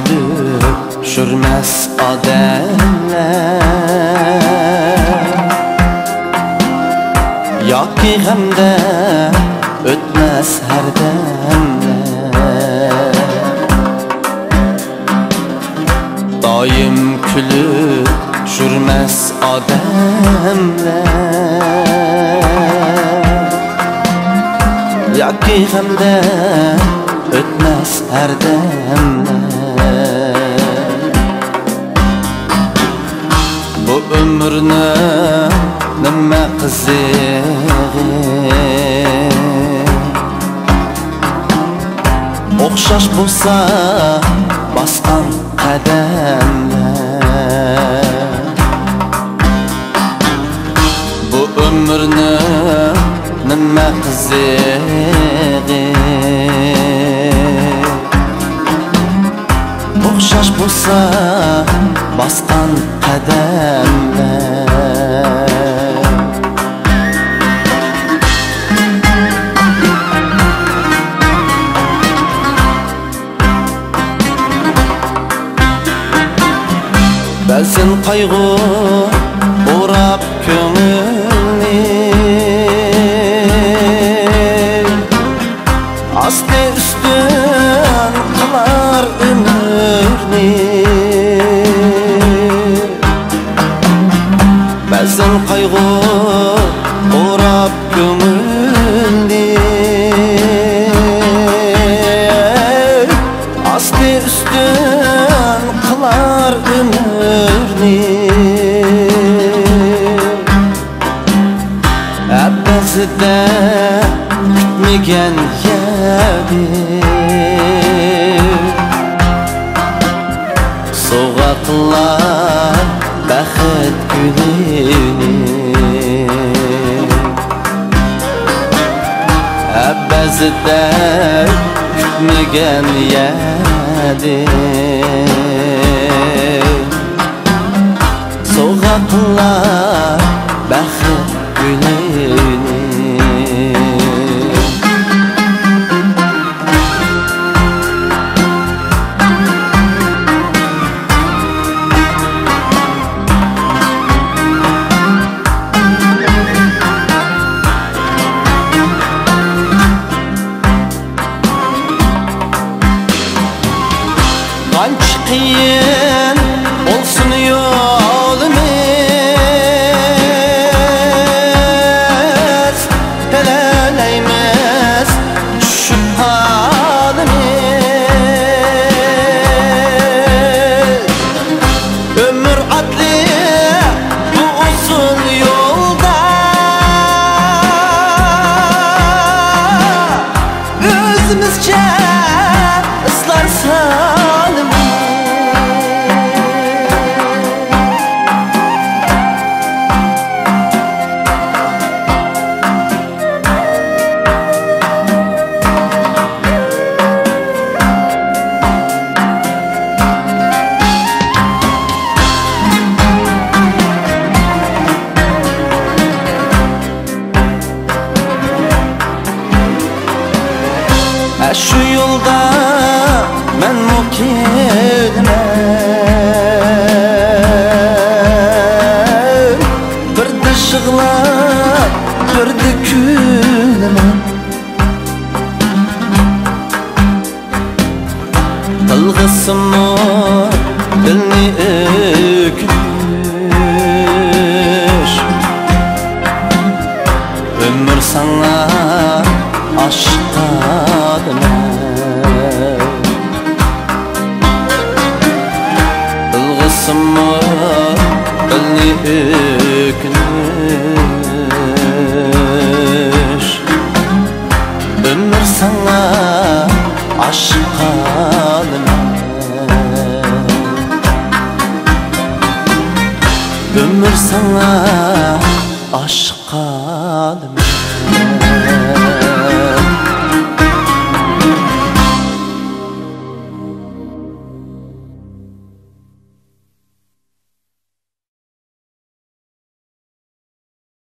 külüp şürmez ademler yoki g'amda o'tmas har damlar doim külüp şürmez ademler yoki g'amda o'tmas har damlar bu ömürni nima qizig'i o'xshash bo'lsa bosgan qadamlar bu ömürni nima qizig'i o'xshash bo'lsa bosgan qadamlar ba'zan qayg'u o'rab ko'ngilni asti ustin qilar umrni ba'zan qayg'u o'rab ko'ngilni asti ustin qilar umrni ba'zida kutmagan yadi sovg'a qilar baxt gulini ba'zida kutmagan yadi sovg'a qilar baxt gulini qancha qiyin olsun yo'limiz bilalaymiz tushib halimiz ömür adli bu uzun yolda özümüzce ıslarsan şu yolda ben mukilmen bir de şığlap bir de külmen kılgısımı dilni öküş ömür sana aşkta Ilgısımı dilni ökünüş ömür sana aşık kalma ömür sana aşık kalma